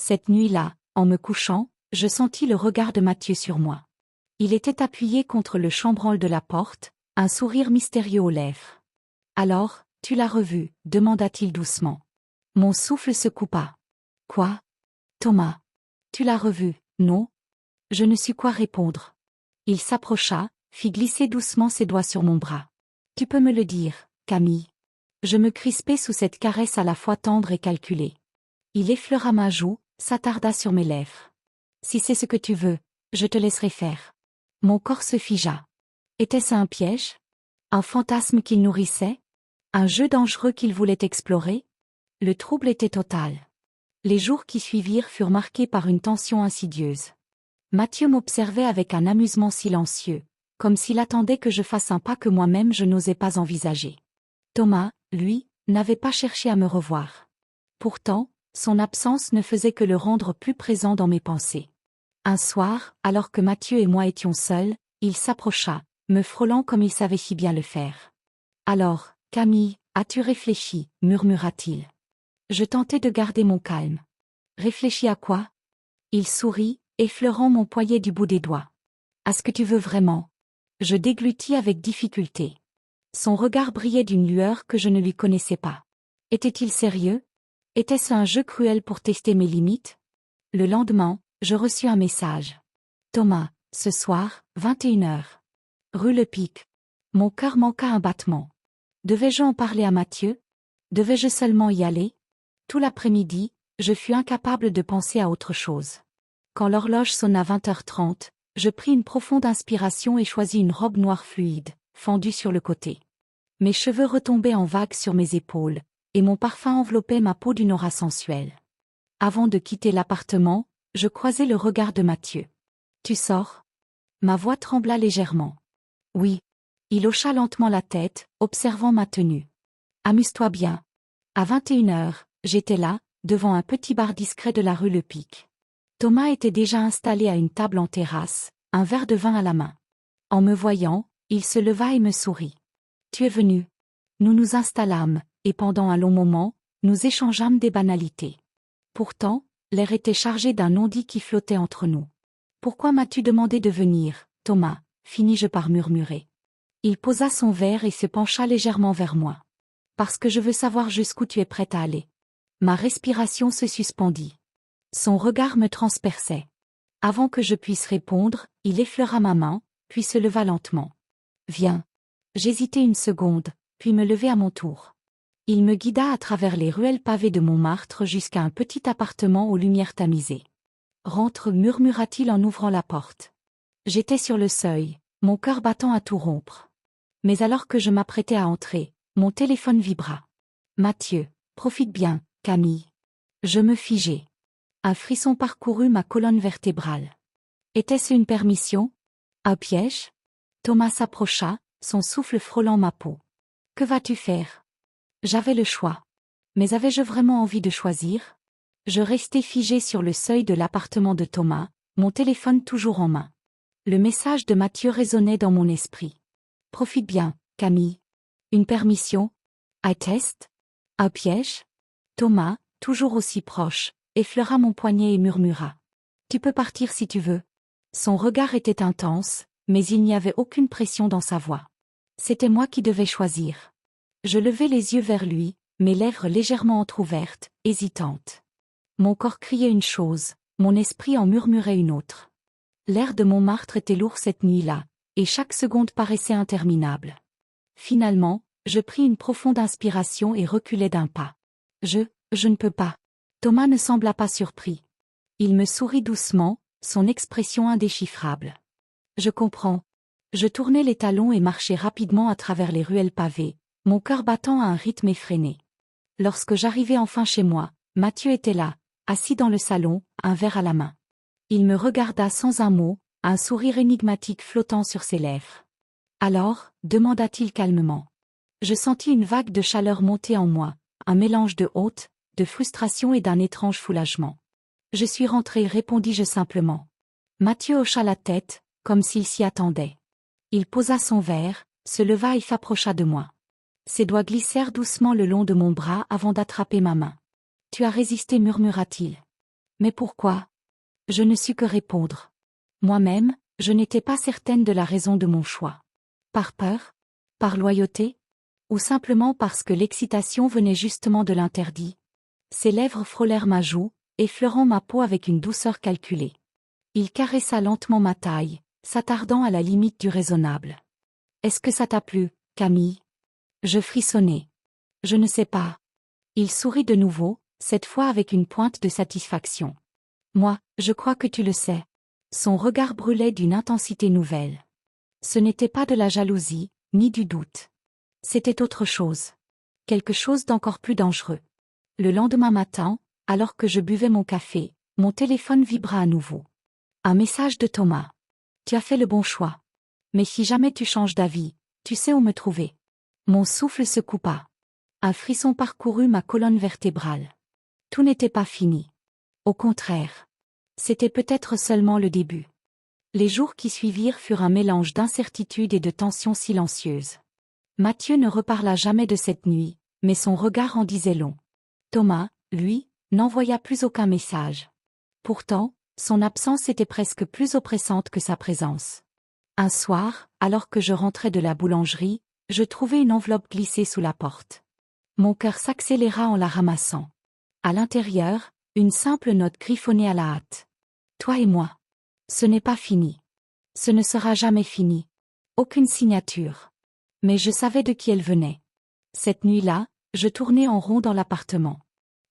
Cette nuit-là, en me couchant, je sentis le regard de Mathieu sur moi. Il était appuyé contre le chambranle de la porte, un sourire mystérieux aux lèvres. « Alors, tu l'as revu ?» demanda-t-il doucement. Mon souffle se coupa. « Quoi ? Thomas. Tu l'as revu, non ?» Je ne sus quoi répondre. Il s'approcha, fit glisser doucement ses doigts sur mon bras. « Tu peux me le dire, Camille ?» Je me crispais sous cette caresse à la fois tendre et calculée. Il effleura ma joue, s'attarda sur mes lèvres. « Si c'est ce que tu veux, je te laisserai faire. » Mon corps se figea. Était-ce un piège? Un fantasme qu'il nourrissait? Un jeu dangereux qu'il voulait explorer? Le trouble était total. Les jours qui suivirent furent marqués par une tension insidieuse. Mathieu m'observait avec un amusement silencieux, comme s'il attendait que je fasse un pas que moi-même je n'osais pas envisager. Thomas, lui, n'avait pas cherché à me revoir. Pourtant, son absence ne faisait que le rendre plus présent dans mes pensées. Un soir, alors que Mathieu et moi étions seuls, il s'approcha, me frôlant comme il savait si bien le faire. « Alors, Camille, as-tu réfléchi ?» murmura-t-il. Je tentai de garder mon calme. « Réfléchis à quoi ?» Il sourit, effleurant mon poignet du bout des doigts. « À ce que tu veux vraiment ?» Je déglutis avec difficulté. Son regard brillait d'une lueur que je ne lui connaissais pas. Était-il sérieux? Était-ce un jeu cruel pour tester mes limites? Le lendemain, je reçus un message. « Thomas, ce soir, 21h. Rue Le Pic. » Mon cœur manqua un battement. Devais-je en parler à Mathieu? Devais-je seulement y aller? Tout l'après-midi, je fus incapable de penser à autre chose. Quand l'horloge sonna 20h30, je pris une profonde inspiration et choisis une robe noire fluide, fendue sur le côté. Mes cheveux retombaient en vagues sur mes épaules, et mon parfum enveloppait ma peau d'une aura sensuelle. Avant de quitter l'appartement, je croisai le regard de Mathieu. « Tu sors ?» Ma voix trembla légèrement. « Oui. » Il hocha lentement la tête, observant ma tenue. « Amuse-toi bien. » À 21h, j'étais là, devant un petit bar discret de la rue Le Pic. Thomas était déjà installé à une table en terrasse, un verre de vin à la main. En me voyant, il se leva et me sourit. « Tu es venu. » Nous nous installâmes, et pendant un long moment, nous échangeâmes des banalités. Pourtant, l'air était chargé d'un non-dit qui flottait entre nous. « Pourquoi m'as-tu demandé de venir, Thomas ?» finis-je par murmurer. Il posa son verre et se pencha légèrement vers moi. « Parce que je veux savoir jusqu'où tu es prête à aller. » Ma respiration se suspendit. Son regard me transperçait. Avant que je puisse répondre, il effleura ma main, puis se leva lentement. « Viens. » J'hésitai une seconde, puis me levai à mon tour. Il me guida à travers les ruelles pavées de Montmartre jusqu'à un petit appartement aux lumières tamisées. « Rentre » murmura-t-il en ouvrant la porte. J'étais sur le seuil, mon cœur battant à tout rompre. Mais alors que je m'apprêtais à entrer, mon téléphone vibra. « Mathieu, profite bien, Camille. » Je me figeai. Un frisson parcourut ma colonne vertébrale. Était-ce une permission? Un piège? Thomas s'approcha, son souffle frôlant ma peau. « Que vas-tu faire ?» J'avais le choix. Mais avais-je vraiment envie de choisir? Je restai figé sur le seuil de l'appartement de Thomas, mon téléphone toujours en main. Le message de Mathieu résonnait dans mon esprit. « Profite bien, Camille. » Une permission? Un test? Un piège? Thomas, toujours aussi proche, effleura mon poignet et murmura. « Tu peux partir si tu veux. » Son regard était intense, mais il n'y avait aucune pression dans sa voix. C'était moi qui devais choisir. Je levai les yeux vers lui, mes lèvres légèrement entr'ouvertes, hésitantes. Mon corps criait une chose, mon esprit en murmurait une autre. L'air de Montmartre était lourd cette nuit-là, et chaque seconde paraissait interminable. Finalement, je pris une profonde inspiration et reculai d'un pas. Je ne peux pas. Thomas ne sembla pas surpris. Il me sourit doucement, son expression indéchiffrable. Je comprends. Je tournai les talons et marchai rapidement à travers les ruelles pavées, mon cœur battant à un rythme effréné. Lorsque j'arrivai enfin chez moi, Mathieu était là, assis dans le salon, un verre à la main. Il me regarda sans un mot, un sourire énigmatique flottant sur ses lèvres. « Alors ?» demanda-t-il calmement. Je sentis une vague de chaleur monter en moi, un mélange de honte, de frustration et d'un étrange soulagement. « Je suis rentré » répondis-je simplement. Mathieu hocha la tête, comme s'il s'y attendait. Il posa son verre, se leva et s'approcha de moi. Ses doigts glissèrent doucement le long de mon bras avant d'attraper ma main. « Tu as résisté » murmura-t-il. Mais pourquoi? Je ne sus que répondre. Moi-même, je n'étais pas certaine de la raison de mon choix. Par peur? Par loyauté? Ou simplement parce que l'excitation venait justement de l'interdit? Ses lèvres frôlèrent ma joue, effleurant ma peau avec une douceur calculée. Il caressa lentement ma taille, s'attardant à la limite du raisonnable. Est-ce que ça t'a plu, Camille? Je frissonnai. Je ne sais pas. Il sourit de nouveau, cette fois avec une pointe de satisfaction. Moi, je crois que tu le sais. Son regard brûlait d'une intensité nouvelle. Ce n'était pas de la jalousie, ni du doute. C'était autre chose. Quelque chose d'encore plus dangereux. Le lendemain matin, alors que je buvais mon café, mon téléphone vibra à nouveau. Un message de Thomas. Tu as fait le bon choix. Mais si jamais tu changes d'avis, tu sais où me trouver. Mon souffle se coupa. Un frisson parcourut ma colonne vertébrale. Tout n'était pas fini. Au contraire. C'était peut-être seulement le début. Les jours qui suivirent furent un mélange d'incertitude et de tension silencieuse. Mathieu ne reparla jamais de cette nuit, mais son regard en disait long. Thomas, lui, n'envoya plus aucun message. Pourtant, son absence était presque plus oppressante que sa présence. Un soir, alors que je rentrais de la boulangerie, je trouvai une enveloppe glissée sous la porte. Mon cœur s'accéléra en la ramassant. À l'intérieur, une simple note griffonnée à la hâte. Toi et moi. Ce n'est pas fini. Ce ne sera jamais fini. Aucune signature. Mais je savais de qui elle venait. Cette nuit-là, je tournais en rond dans l'appartement.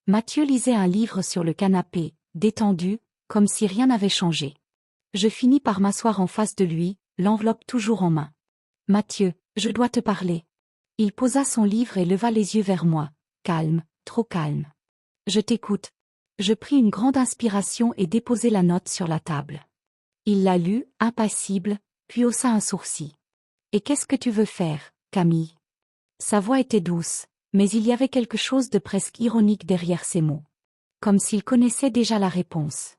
Mathieu lisait un livre sur le canapé, détendu, comme si rien n'avait changé. Je finis par m'asseoir en face de lui, l'enveloppe toujours en main. Mathieu, je dois te parler. Il posa son livre et leva les yeux vers moi, calme, trop calme. Je t'écoute. Je pris une grande inspiration et déposai la note sur la table. Il la lut, impassible, puis haussa un sourcil. Et qu'est-ce que tu veux faire, Camille? Sa voix était douce, mais il y avait quelque chose de presque ironique derrière ces mots. Comme s'il connaissait déjà la réponse.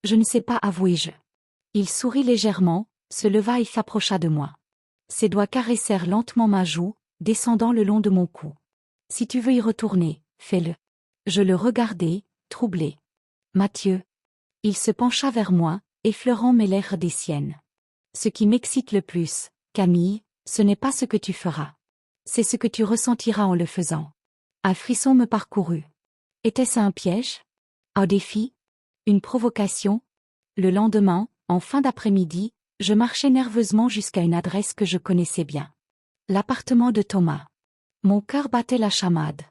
Je ne sais pas, avouai-je. Il sourit légèrement, se leva et s'approcha de moi. Ses doigts caressèrent lentement ma joue, descendant le long de mon cou. Si tu veux y retourner, fais-le. Je le regardai, troublé. Mathieu. Il se pencha vers moi, effleurant mes lèvres des siennes. Ce qui m'excite le plus, Camille, ce n'est pas ce que tu feras. C'est ce que tu ressentiras en le faisant. Un frisson me parcourut. Était-ce un piège? Un défi? Une provocation? Le lendemain, en fin d'après-midi, je marchais nerveusement jusqu'à une adresse que je connaissais bien. L'appartement de Thomas. Mon cœur battait la chamade.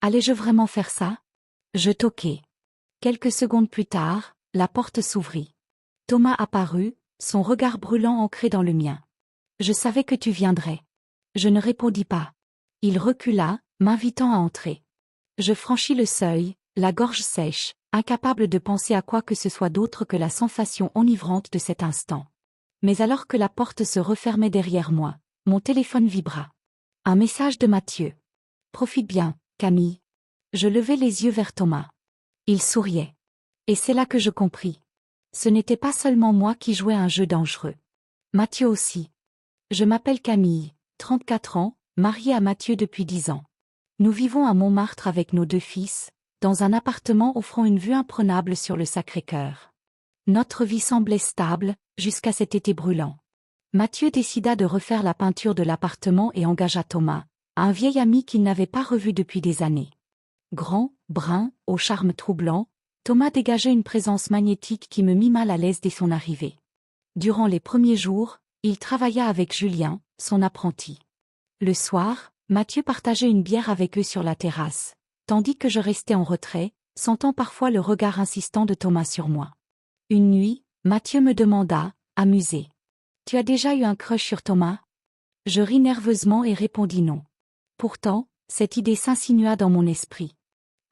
Allais-je vraiment faire ça? Je toquai. Quelques secondes plus tard, la porte s'ouvrit. Thomas apparut, son regard brûlant ancré dans le mien. Je savais que tu viendrais. Je ne répondis pas. Il recula, m'invitant à entrer. Je franchis le seuil, la gorge sèche, incapable de penser à quoi que ce soit d'autre que la sensation enivrante de cet instant. Mais alors que la porte se refermait derrière moi, mon téléphone vibra. Un message de Mathieu. Profite bien, Camille. Je levai les yeux vers Thomas. Il souriait. Et c'est là que je compris. Ce n'était pas seulement moi qui jouais un jeu dangereux. Mathieu aussi. Je m'appelle Camille, 34 ans, mariée à Mathieu depuis 10 ans. Nous vivons à Montmartre avec nos 2 fils, dans un appartement offrant une vue imprenable sur le Sacré-Cœur. Notre vie semblait stable, jusqu'à cet été brûlant. Mathieu décida de refaire la peinture de l'appartement et engagea Thomas, un vieil ami qu'il n'avait pas revu depuis des années. Grand, brun, au charme troublant, Thomas dégageait une présence magnétique qui me mit mal à l'aise dès son arrivée. Durant les premiers jours, il travailla avec Julien, son apprenti. Le soir, Mathieu partageait une bière avec eux sur la terrasse, tandis que je restais en retrait, sentant parfois le regard insistant de Thomas sur moi. Une nuit, Mathieu me demanda, amusé. « Tu as déjà eu un crush sur Thomas ?» Je ris nerveusement et répondis non. Pourtant, cette idée s'insinua dans mon esprit.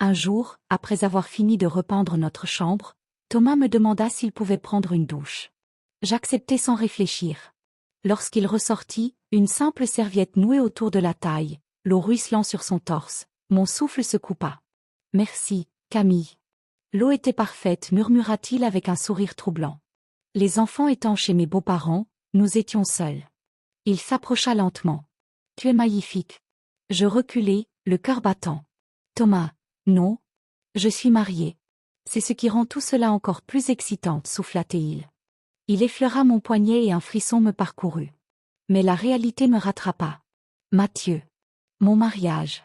Un jour, après avoir fini de repeindre notre chambre, Thomas me demanda s'il pouvait prendre une douche. J'acceptai sans réfléchir. Lorsqu'il ressortit, une simple serviette nouée autour de la taille, l'eau ruisselant sur son torse, mon souffle se coupa. « Merci, Camille. » L'eau était parfaite, murmura-t-il avec un sourire troublant. Les enfants étant chez mes beaux-parents, nous étions seuls. Il s'approcha lentement. « Tu es magnifique. » Je reculai, le cœur battant. « Thomas, non. Je suis mariée. » C'est ce qui rend tout cela encore plus excitant, souffla Théil. Il effleura mon poignet et un frisson me parcourut. Mais la réalité me rattrapa. Mathieu. Mon mariage.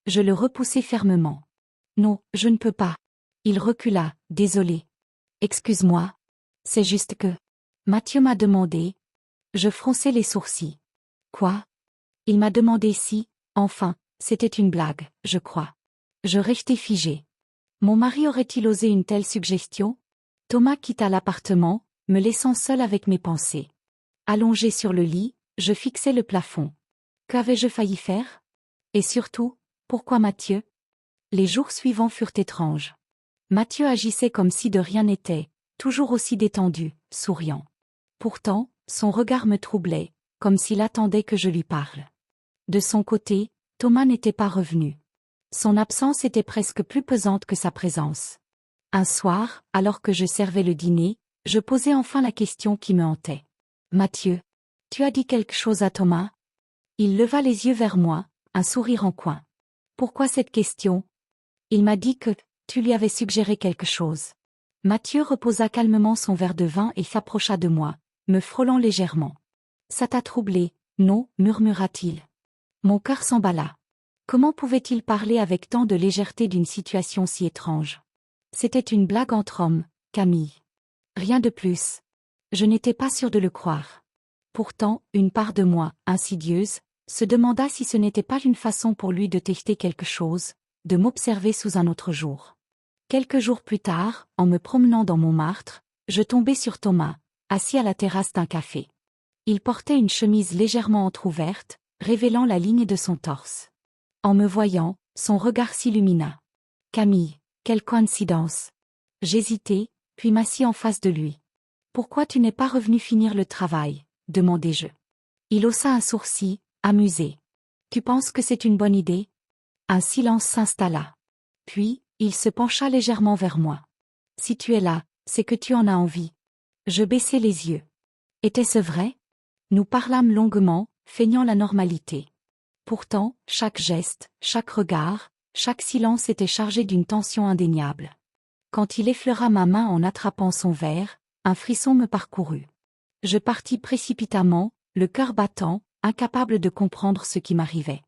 Je le repoussai fermement. Non, je ne peux pas. Il recula, désolé. Excuse-moi. C'est juste que... Mathieu m'a demandé. Je fronçai les sourcils. Quoi? Il m'a demandé si, enfin, c'était une blague, je crois. Je restai figé. Mon mari aurait-il osé une telle suggestion? Thomas quitta l'appartement, me laissant seul avec mes pensées. Allongé sur le lit, je fixais le plafond. Qu'avais-je failli faire? Et surtout, pourquoi Mathieu? Les jours suivants furent étranges. Mathieu agissait comme si de rien n'était, toujours aussi détendu, souriant. Pourtant, son regard me troublait, comme s'il attendait que je lui parle. De son côté, Thomas n'était pas revenu. Son absence était presque plus pesante que sa présence. Un soir, alors que je servais le dîner, je posai enfin la question qui me hantait. Mathieu, tu as dit quelque chose à Thomas? Il leva les yeux vers moi, un sourire en coin. Pourquoi cette question? Il m'a dit que tu lui avais suggéré quelque chose. Mathieu reposa calmement son verre de vin et s'approcha de moi, me frôlant légèrement. Ça t'a troublé, non, murmura-t-il. Mon cœur s'emballa. Comment pouvait-il parler avec tant de légèreté d'une situation si étrange? C'était une blague entre hommes, Camille. Rien de plus. Je n'étais pas sûre de le croire. Pourtant, une part de moi, insidieuse, se demanda si ce n'était pas une façon pour lui de tester quelque chose, de m'observer sous un autre jour. Quelques jours plus tard, en me promenant dans Montmartre, je tombai sur Thomas, assis à la terrasse d'un café. Il portait une chemise légèrement entr'ouverte, révélant la ligne de son torse. En me voyant, son regard s'illumina. Camille, quelle coïncidence. J'hésitai, puis m'assis en face de lui. Pourquoi tu n'es pas revenu finir le travail? Demandai-je. Il haussa un sourcil, amusé. Tu penses que c'est une bonne idée? Un silence s'installa. Puis, il se pencha légèrement vers moi. Si tu es là, c'est que tu en as envie. Je baissai les yeux. Était-ce vrai? Nous parlâmes longuement, feignant la normalité. Pourtant, chaque geste, chaque regard, chaque silence était chargé d'une tension indéniable. Quand il effleura ma main en attrapant son verre, un frisson me parcourut. Je partis précipitamment, le cœur battant, incapable de comprendre ce qui m'arrivait.